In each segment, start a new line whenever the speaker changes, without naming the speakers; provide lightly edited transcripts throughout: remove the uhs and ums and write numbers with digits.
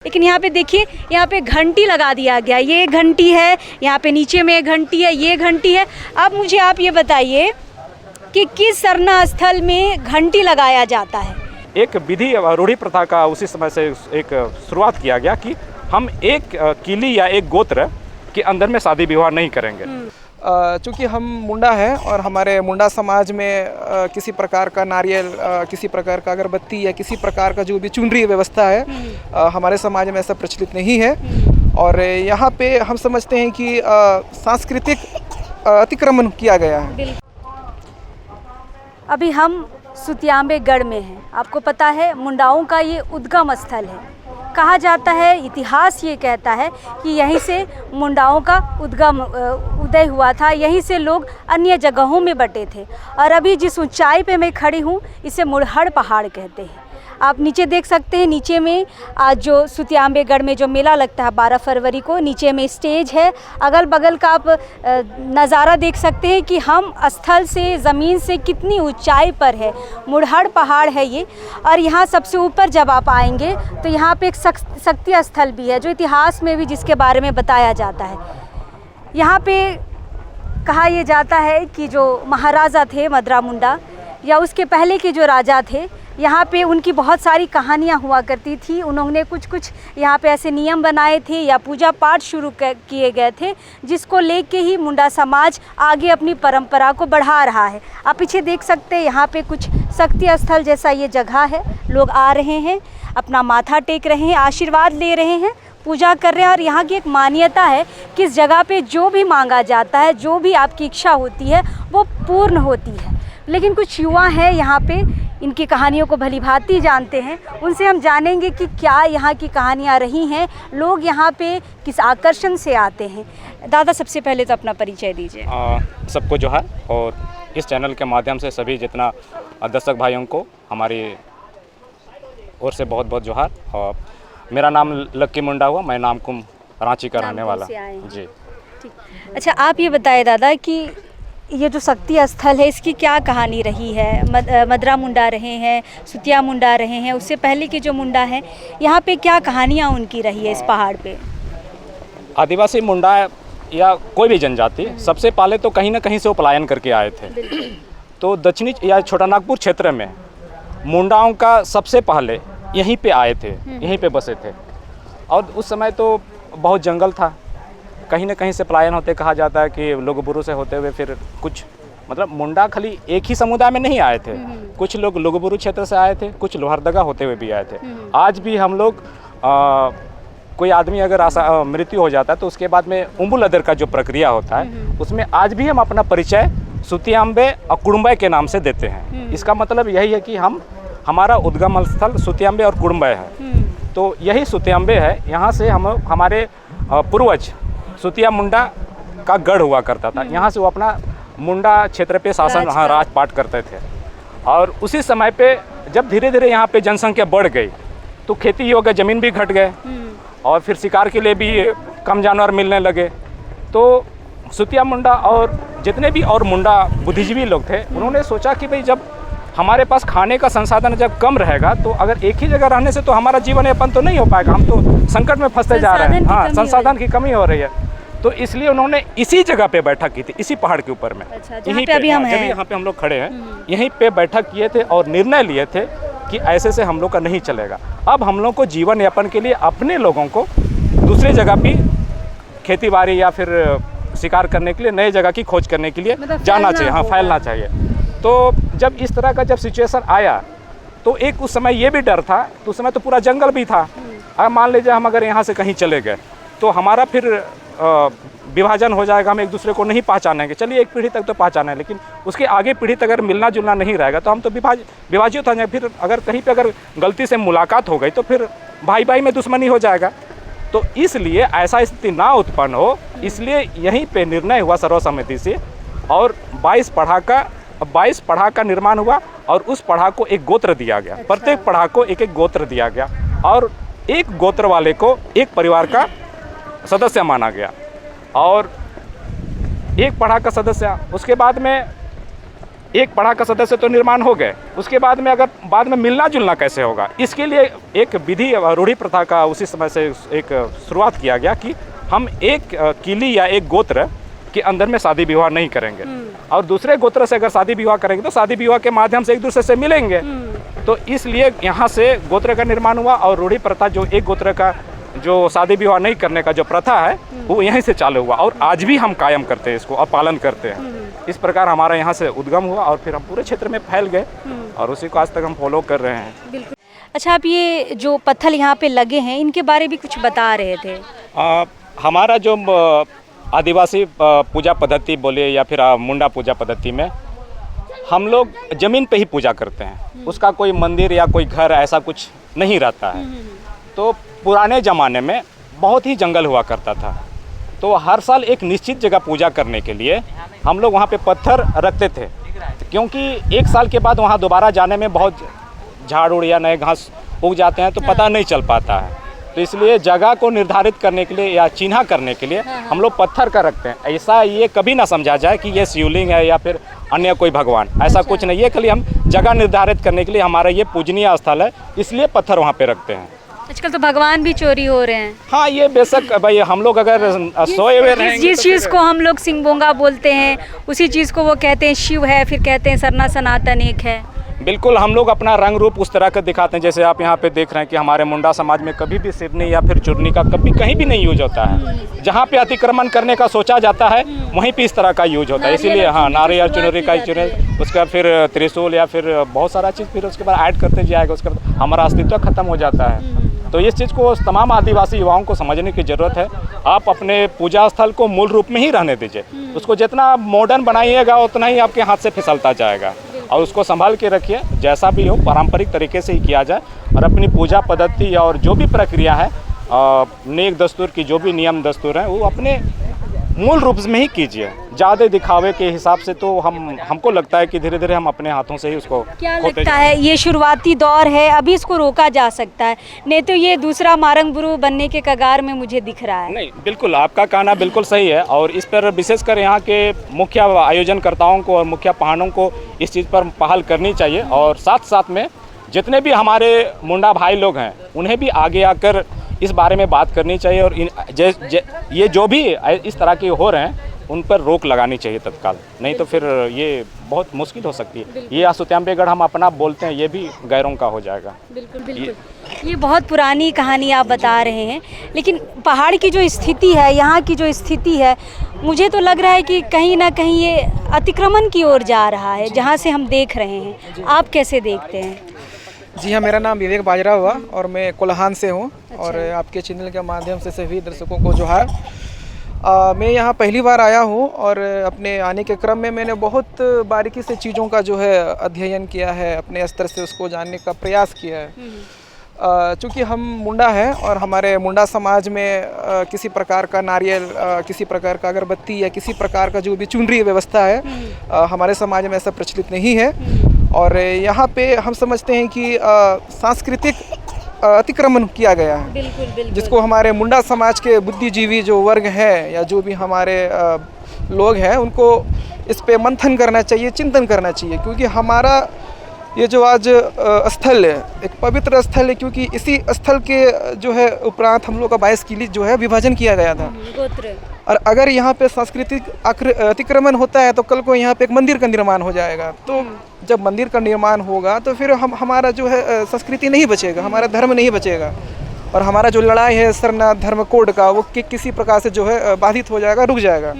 लेकिन यहाँ पे देखिए, यहाँ पे घंटी लगा दिया गया। ये घंटी है, यहाँ पे नीचे में घंटी है, ये घंटी है। अब मुझे आप ये बताइए कि किस सरना स्थल में घंटी लगाया जाता है।
एक विधि रूढ़ी प्रथा का उसी समय से एक शुरुआत किया गया कि हम एक किली या एक गोत्र के अंदर में शादी विवाह नहीं करेंगे।
चूँकि हम मुंडा हैं और हमारे मुंडा समाज में किसी प्रकार का नारियल, किसी प्रकार का अगरबत्ती या किसी प्रकार का जो भी चुनरी व्यवस्था है हमारे समाज में ऐसा प्रचलित नहीं है। और यहाँ पे हम समझते हैं कि सांस्कृतिक अतिक्रमण किया गया है।
अभी हम सुतियांबेगढ़ में हैं। आपको पता है, मुंडाओं का ये उद्गम स्थल है। कहा जाता है, इतिहास ये कहता है कि यहीं से मुंडाओं का उदय हुआ था। यहीं से लोग अन्य जगहों में बटे थे। और अभी जिस ऊंचाई पे मैं खड़ी हूँ, इसे मुड़हड़ पहाड़ कहते हैं। आप नीचे देख सकते हैं, नीचे में आज जो सुतियांबेगढ़ में जो मेला लगता है 12 फरवरी को, नीचे में स्टेज है। अगल बगल का आप नज़ारा देख सकते हैं कि हम स्थल से, ज़मीन से कितनी ऊंचाई पर है। मुड़हड़ पहाड़ है ये। और यहाँ सबसे ऊपर जब आप आएंगे तो यहाँ पे एक शक्ति स्थल भी है, जो इतिहास में भी जिसके बारे में बताया जाता है। यहाँ पे कहा यह जाता है कि जो महाराजा थे मदरा मुंडा, या उसके पहले के जो राजा थे, यहाँ पे उनकी बहुत सारी कहानियाँ हुआ करती थी। उन्होंने कुछ यहाँ पे ऐसे नियम बनाए थे या पूजा पाठ शुरू किए गए थे, जिसको लेके ही मुंडा समाज आगे अपनी परंपरा को बढ़ा रहा है। आप पीछे देख सकते हैं, यहाँ पे कुछ शक्ति स्थल जैसा ये जगह है। लोग आ रहे हैं, अपना माथा टेक रहे हैं, आशीर्वाद ले रहे हैं, पूजा कर रहे हैं। और यहाँ की एक मान्यता है कि इस जगह पे जो भी मांगा जाता है, जो भी आपकी इच्छा होती है, वो पूर्ण होती है। लेकिन कुछ युवा हैं यहाँ पे, इनकी कहानियों को भलीभांति जानते हैं। उनसे हम जानेंगे कि क्या यहाँ की कहानियाँ रही हैं, लोग यहाँ पे किस आकर्षण से आते हैं। दादा, सबसे पहले तो अपना परिचय दीजिए।
सबको जोहार, और इस चैनल के माध्यम से सभी जितना दर्शक भाइयों को हमारी ओर से बहुत बहुत जोहार। और मेरा नाम लक्की मुंडा हुआ, मैं नामकुम रांची का रहने वाला जी।
ठीक। अच्छा, आप ये बताएं दादा कि ये जो शक्ति स्थल है, इसकी क्या कहानी रही है। मदरा मुंडा रहे हैं, सुतिया मुंडा रहे हैं, उससे पहले के जो मुंडा हैं, यहाँ पे क्या कहानियाँ उनकी रही है इस पहाड़ पे।
आदिवासी मुंडा या कोई भी जनजाति सबसे पहले तो कहीं ना कहीं से वो पलायन करके आए थे। तो दक्षिणी या छोटा नागपुर क्षेत्र में मुंडाओं का सबसे पहले यहीं पे आए थे, यहीं पे बसे थे। और उस समय तो बहुत जंगल था, कहीं ना कहीं से पलायन होते। कहा जाता है कि लोगबुरु से होते हुए फिर कुछ, मतलब मुंडा खाली एक ही समुदाय में नहीं आए थे। कुछ लोग लोगबुरु क्षेत्र से आए थे, कुछ लोहरदगा होते हुए भी आए थे। आज भी हम लोग कोई आदमी अगर मृत्यु हो जाता है तो उसके बाद में उम्बुल अदर का जो प्रक्रिया होता है, उसमें आज भी हम अपना परिचय सुतियांबे और कुड़ुम्बे के नाम से देते हैं। इसका मतलब यही है कि हमारा उद्गम स्थल सुतियांबे और कुड़ुम्बे है। तो यही सुतियांबे है, यहाँ से हमारे पूर्वज सुतिया मुंडा का गढ़ हुआ करता था। यहाँ से वो अपना मुंडा क्षेत्र पे शासन राजपाट करते थे। और उसी समय पे जब धीरे धीरे यहाँ पे जनसंख्या बढ़ गई तो खेती योग्य ज़मीन भी घट गए, और फिर शिकार के लिए भी कम जानवर मिलने लगे। तो सुतिया मुंडा और जितने भी और मुंडा बुद्धिजीवी लोग थे, उन्होंने सोचा कि भाई जब हमारे पास खाने का संसाधन जब कम रहेगा, तो अगर एक ही जगह रहने से तो हमारा जीवन यापन तो नहीं हो पाएगा, हम तो संकट में फंसते जा रहे हैं। हाँ, संसाधन की कमी हो रही है। तो इसलिए उन्होंने इसी जगह पे बैठक की थी, इसी पहाड़ के ऊपर में।
यहीं पे अभी हम हैं,
यहाँ पे हम लोग खड़े हैं, यहीं पे बैठक किए थे और निर्णय लिए थे कि ऐसे से हम लोग का नहीं चलेगा। अब हम लोग को जीवन यापन के लिए अपने लोगों को दूसरी जगह भी खेती बाड़ी या फिर शिकार करने के लिए नई जगह की खोज करने के लिए जाना चाहिए। हाँ, फैलना चाहिए। तो जब इस तरह का जब सिचुएशन आया तो एक उस समय ये भी डर था, तो उस समय तो पूरा जंगल भी था। अब मान लीजिए हम अगर यहाँ से कहीं चले गए तो हमारा फिर विभाजन हो जाएगा, हम एक दूसरे को नहीं पहचानेंगे। चलिए, एक पीढ़ी तक तो पहचाने, लेकिन उसके आगे पीढ़ी तक अगर मिलना जुलना नहीं रहेगा तो हम तो विभाजित हो जाएंगे। फिर अगर कहीं पे अगर गलती से मुलाकात हो गई तो फिर भाई भाई में दुश्मनी हो जाएगा। तो इसलिए ऐसा स्थिति ना उत्पन्न हो, इसलिए यहीं पे निर्णय हुआ सर्वसम्मति से, और 22 पढ़ा का निर्माण हुआ। और उस पढ़ा को एक गोत्र दिया गया। प्रत्येक पढ़ा को एक एक गोत्र दिया गया, और एक गोत्र वाले को एक परिवार का सदस्य माना गया। और एक पढ़ा का सदस्य, उसके बाद में एक पढ़ा का सदस्य तो निर्माण हो गए, उसके बाद में अगर बाद में मिलना जुलना कैसे होगा, इसके लिए एक विधि रूढ़ी प्रथा का उसी समय से एक शुरुआत किया गया कि हम एक किली या एक गोत्र के अंदर में शादी विवाह नहीं करेंगे और दूसरे गोत्र से अगर शादी विवाह करेंगे तो शादी विवाह के माध्यम से एक दूसरे से मिलेंगे। तो इसलिए यहाँ से गोत्र का निर्माण हुआ और रूढ़ी प्रथा जो एक गोत्र का जो शादी विवाह नहीं करने का जो प्रथा है वो यहीं से चालू हुआ और आज भी हम कायम करते हैं इसको और पालन करते हैं। इस प्रकार हमारा यहाँ से उद्गम हुआ और फिर हम पूरे क्षेत्र में फैल गए और उसी को आज तक हम फॉलो कर रहे हैं।
बिल्कुल। अच्छा, आप ये जो पत्थर यहाँ पे लगे हैं इनके बारे में कुछ बता रहे थे।
हमारा जो आदिवासी पूजा पद्धति बोले या फिर मुंडा पूजा पद्धति में हम लोग ज़मीन पे ही पूजा करते हैं, उसका कोई मंदिर या कोई घर ऐसा कुछ नहीं रहता है। तो पुराने ज़माने में बहुत ही जंगल हुआ करता था, तो हर साल एक निश्चित जगह पूजा करने के लिए हम लोग वहाँ पे पत्थर रखते थे, क्योंकि एक साल के बाद वहाँ दोबारा जाने में बहुत झाड़ उड़ या नए घास उग जाते हैं तो पता नहीं चल पाता है। तो इसलिए जगह को निर्धारित करने के लिए या चिन्हा करने के लिए हम लोग पत्थर का रखते हैं। ऐसा ये कभी ना समझा जाए कि ये शिवलिंग है या फिर अन्य कोई भगवान, ऐसा कुछ नहीं है। खाली हम जगह निर्धारित करने के लिए हमारा ये पूजनीय स्थल है, इसलिए पत्थर वहाँ पे रखते हैं।
आजकल तो भगवान भी चोरी हो रहे हैं।
हाँ, ये बेशक भाई, हम लोग अगर सोए हुए रहेंगे
जिस चीज़ को हम लोग सिंगबोंगा बोलते हैं उसी चीज़ को वो कहते हैं शिव है, फिर कहते हैं सरना सनातन एक है।
बिल्कुल, हम लोग अपना रंग रूप उस तरह का दिखाते हैं। जैसे आप यहाँ पे देख रहे हैं कि हमारे मुंडा समाज में कभी भी सिरनी या फिर चुरनी का कभी कहीं भी नहीं यूज होता है। जहाँ पे अतिक्रमण करने का सोचा जाता है वहीं पे इस तरह का यूज होता है। इसीलिए हाँ, नारियल चुनरी का चुनरी, उसका फिर त्रिशूल या फिर बहुत सारा चीज़ फिर उसके बाद ऐड करते जाएगा, उसका हमारा अस्तित्व खत्म हो जाता है। तो इस चीज़ को तमाम आदिवासी युवाओं को समझने की ज़रूरत है। आप अपने पूजा स्थल को मूल रूप में ही रहने दीजिए, उसको जितना मॉडर्न बनाइएगा उतना ही आपके हाथ से फिसलता जाएगा। और उसको संभाल के रखिए, जैसा भी हो पारंपरिक तरीके से ही किया जाए और अपनी पूजा पद्धति और जो भी प्रक्रिया है नेक दस्तूर की, जो भी नियम दस्तूर हैं वो अपने मूल रूप में ही कीजिए। ज़्यादा दिखावे के हिसाब से तो हमको लगता है कि धीरे धीरे हम अपने हाथों से ही उसको
क्या लगता है ये शुरुआती दौर है, अभी इसको रोका जा सकता है, नहीं तो ये दूसरा मारंगबुरु बनने के कगार में मुझे दिख रहा है।
नहीं, बिल्कुल आपका कहना बिल्कुल सही है और इस पर विशेषकर यहाँ के मुख्य आयोजनकर्ताओं को और मुख्य पहाड़ों को इस चीज़ पर पहल करनी चाहिए और साथ साथ में जितने भी हमारे मुंडा भाई लोग हैं उन्हें भी आगे आकर इस बारे में बात करनी चाहिए और ये जो भी इस तरह के हो रहे हैं उन पर रोक लगानी चाहिए तत्काल, नहीं तो फिर ये बहुत मुश्किल हो सकती है। ये आसुत्यांबेगढ़ हम अपना बोलते हैं, ये भी गैरों का हो जाएगा।
बिल्कुल बिल्कुल। ये बहुत पुरानी कहानी आप बता रहे हैं, लेकिन पहाड़ की जो स्थिति है, यहाँ की जो स्थिति है, मुझे तो लग रहा है कि कहीं ना कहीं ये अतिक्रमण की ओर जा रहा है, जहाँ से हम देख रहे हैं। आप कैसे देखते हैं?
जी हाँ, मेरा नाम विवेक बाजरा हुआ और मैं कोल्हान से हूँ। और आपके चैनल के माध्यम से सभी दर्शकों को जोहार। मैं यहाँ पहली बार आया हूँ और अपने आने के क्रम में मैंने बहुत बारीकी से चीज़ों का जो है अध्ययन किया है, अपने स्तर से उसको जानने का प्रयास किया है। चूँकि हम मुंडा हैं और हमारे मुंडा समाज में किसी प्रकार का नारियल, किसी प्रकार का अगरबत्ती या किसी प्रकार का जो भी चुनरी व्यवस्था है हमारे समाज में ऐसा प्रचलित नहीं है। और यहाँ पे हम समझते हैं कि सांस्कृतिक अतिक्रमण किया गया है।
बिल्कुल बिल्कुल।
जिसको हमारे मुंडा समाज के बुद्धिजीवी जो वर्ग है या जो भी हमारे लोग हैं उनको इस पे मंथन करना चाहिए, चिंतन करना चाहिए, क्योंकि हमारा ये जो आज स्थल है एक पवित्र स्थल है, क्योंकि इसी स्थल के जो है उपरांत हम लोग का 22 किली जो है विभाजन किया गया था।
गोत्र। और
अगर यहाँ पे सांस्कृतिक अतिक्रमण होता है तो कल को यहाँ पे एक मंदिर का निर्माण हो जाएगा। तो जब मंदिर का निर्माण होगा तो फिर हमारा जो है संस्कृति नहीं बचेगा, हमारा धर्म नहीं बचेगा और हमारा जो लड़ाई है सरना धर्म कोड का वो किसी प्रकार से जो है बाधित हो जाएगा, रुक जाएगा।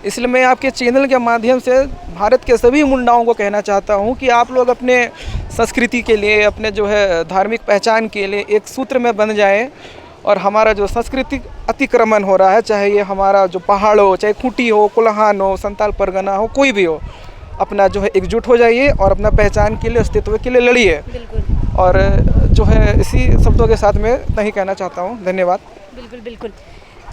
इसलिए मैं आपके चैनल के माध्यम से भारत के सभी मुंडाओं को कहना चाहता हूँ कि आप लोग अपने संस्कृति के लिए, अपने जो है धार्मिक पहचान के लिए एक सूत्र में बंध जाएं और हमारा जो सांस्कृतिक अतिक्रमण हो रहा है, चाहे ये हमारा जो पहाड़ हो, चाहे खूंटी हो, कोल्हान हो, संताल परगना हो, कोई भी हो, अपना जो है एकजुट हो जाइए और अपना पहचान के लिए, अस्तित्व के लिए लड़िए। और जो है इसी शब्दों के साथ मैं नहीं कहना चाहता हूँ। धन्यवाद।
बिल्कुल बिल्कुल।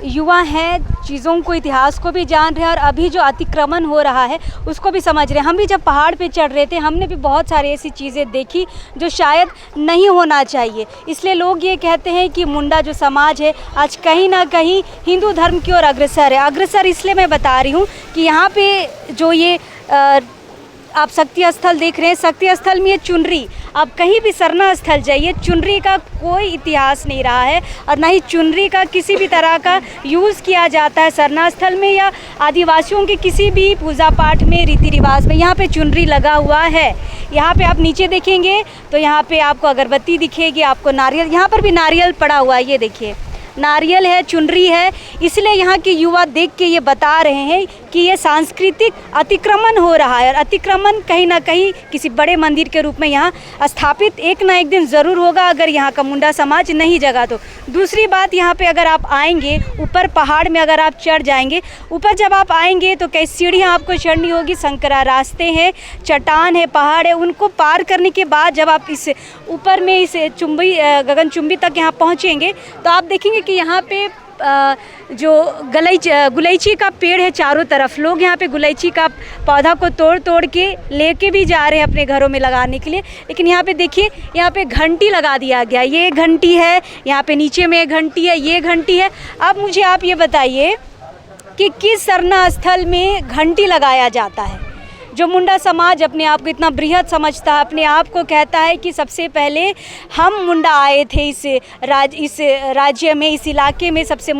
युवा हैं, चीज़ों को, इतिहास को भी जान रहे हैं और अभी जो अतिक्रमण हो रहा है उसको भी समझ रहे हैं। हम भी जब पहाड़ पे चढ़ रहे थे हमने भी बहुत सारी ऐसी चीज़ें देखी जो शायद नहीं होना चाहिए। इसलिए लोग ये कहते हैं कि मुंडा जो समाज है आज कहीं ना कहीं हिंदू धर्म की ओर अग्रसर है। अग्रसर इसलिए मैं बता रही हूँ कि यहाँ पे जो ये आप शक्ति स्थल देख रहे हैं, शक्ति स्थल में ये चुनरी, आप कहीं भी सरना स्थल जाइए, चुनरी का कोई इतिहास नहीं रहा है और ना ही चुनरी का किसी भी तरह का यूज़ किया जाता है सरना स्थल में या आदिवासियों के किसी भी पूजा पाठ में, रीति रिवाज में। यहाँ पे चुनरी लगा हुआ है। यहाँ पे आप नीचे देखेंगे तो यहाँ पे आपको अगरबत्ती दिखेगी, आपको नारियल, यहाँ पर भी नारियल पड़ा हुआ है, ये देखिए नारियल है, चुनरी है। इसलिए यहाँ के युवा देख के ये बता रहे हैं कि ये सांस्कृतिक अतिक्रमण हो रहा है और अतिक्रमण कहीं ना कहीं किसी बड़े मंदिर के रूप में यहाँ स्थापित एक ना एक दिन ज़रूर होगा, अगर यहाँ का मुंडा समाज नहीं जगा तो। दूसरी बात, यहाँ पे अगर आप आएंगे ऊपर पहाड़ में, अगर आप चढ़ जाएंगे ऊपर, जब आप आएंगे तो कई सीढ़ियाँ आपको चढ़नी होगी, संकरा रास्ते हैं, चट्टान है, पहाड़ है। उनको पार करने के बाद जब आप इस ऊपर में इस गगनचुंबी तक यहाँ पहुँचेंगे तो आप देखेंगे कि यहाँ पे जो गुलैची का पेड़ है चारों तरफ, लोग यहाँ पे गुलैची का पौधा को तोड़ तोड़ के लेके भी जा रहे हैं अपने घरों में लगाने के लिए। लेकिन यहाँ पे देखिए, यहाँ पे घंटी लगा दिया गया, ये एक घंटी है, यहाँ पे नीचे में एक घंटी है, ये घंटी है। अब मुझे आप ये बताइए कि किस सरना स्थल में घंटी लगाया जाता है? जो मुंडा समाज अपने आप को इतना बृहद समझता है, अपने आप को कहता है कि सबसे पहले हम मुंडा आए थे इस राज्य में, इस इलाके में सबसे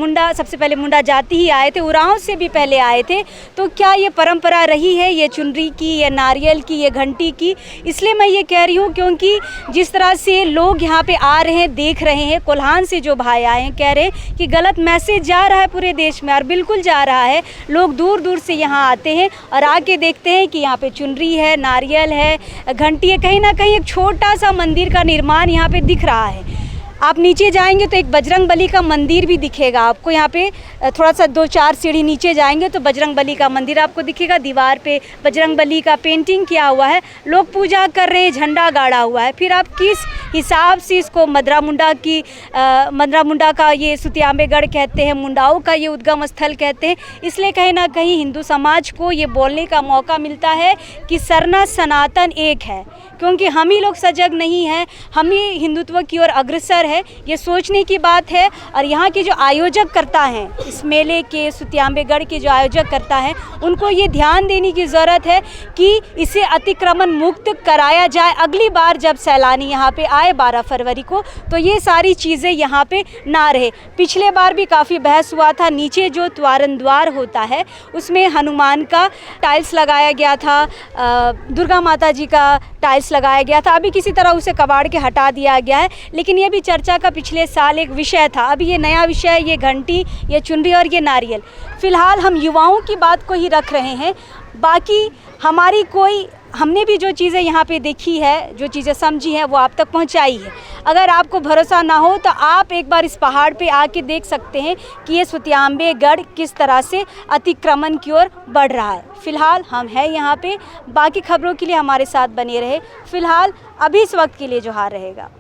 पहले मुंडा जाति ही आए थे, उरांव से भी पहले आए थे। तो क्या ये परंपरा रही है, ये चुनरी की, ये नारियल की, ये घंटी की? इसलिए मैं ये कह रही हूँ क्योंकि जिस तरह से लोग यहाँ पे आ रहे हैं, देख रहे हैं, कोल्हान से जो भाई आए हैं कह रहे हैं कि गलत मैसेज जा रहा है पूरे देश में, और बिल्कुल जा रहा है। लोग दूर दूर से यहाँ आते हैं और आके देखते हैं कि यहाँ पे चुनरी है, नारियल है, घंटी है, कहीं ना कहीं एक छोटा सा मंदिर का निर्माण यहाँ पे दिख रहा है। आप नीचे जाएंगे तो एक बजरंग बली का मंदिर भी दिखेगा आपको। यहाँ पे थोड़ा सा 2-4 सीढ़ी नीचे जाएंगे तो बजरंग बली का मंदिर आपको दिखेगा। दीवार पे बजरंग बली का पेंटिंग किया हुआ है, लोग पूजा कर रहे हैं, झंडा गाड़ा हुआ है। फिर आप किस हिसाब से इसको मदरा मुंडा का ये सुतियांबेगढ़ कहते हैं, मुंडाओं का ये उद्गम स्थल कहते हैं। इसलिए कहीं ना कहीं हिंदू समाज को ये बोलने का मौका मिलता है कि सरना सनातन एक है, क्योंकि हम ही लोग सजग नहीं हैं, हम ही हिंदुत्व की ओर अग्रसर है, ये सोचने की बात है। और यहाँ के जो आयोजक करता हैं इस मेले के, सुतियांबेगढ़ के जो आयोजक करता है, उनको ये ध्यान देने की ज़रूरत है कि इसे अतिक्रमण मुक्त कराया जाए। अगली बार जब सैलानी यहाँ पे आए 12 फरवरी को, तो ये सारी चीज़ें यहाँ पे ना रहे। पिछले बार भी काफ़ी बहस हुआ था, नीचे जो त्वारन द्वार होता है उसमें हनुमान का टाइल्स लगाया गया था, दुर्गा माता जी का टाइल्स लगाया गया था। अभी किसी तरह उसे कबाड़ के हटा दिया गया है, लेकिन ये भी चर्चा का पिछले साल एक विषय था। अभी ये नया विषय है, ये घंटी, ये चुनरी और ये नारियल। फ़िलहाल हम युवाओं की बात को ही रख रहे हैं, बाकी हमने भी जो चीज़ें यहाँ पे देखी है, जो चीज़ें समझी हैं, वो आप तक पहुँचाई है। अगर आपको भरोसा ना हो तो आप एक बार इस पहाड़ पे आके देख सकते हैं कि ये सुतियांबेगढ़ किस तरह से अतिक्रमण की ओर बढ़ रहा है। फ़िलहाल हम हैं यहाँ पे, बाकी खबरों के लिए हमारे साथ बने रहे। फ़िलहाल अभी इस वक्त के लिए जोहार रहेगा।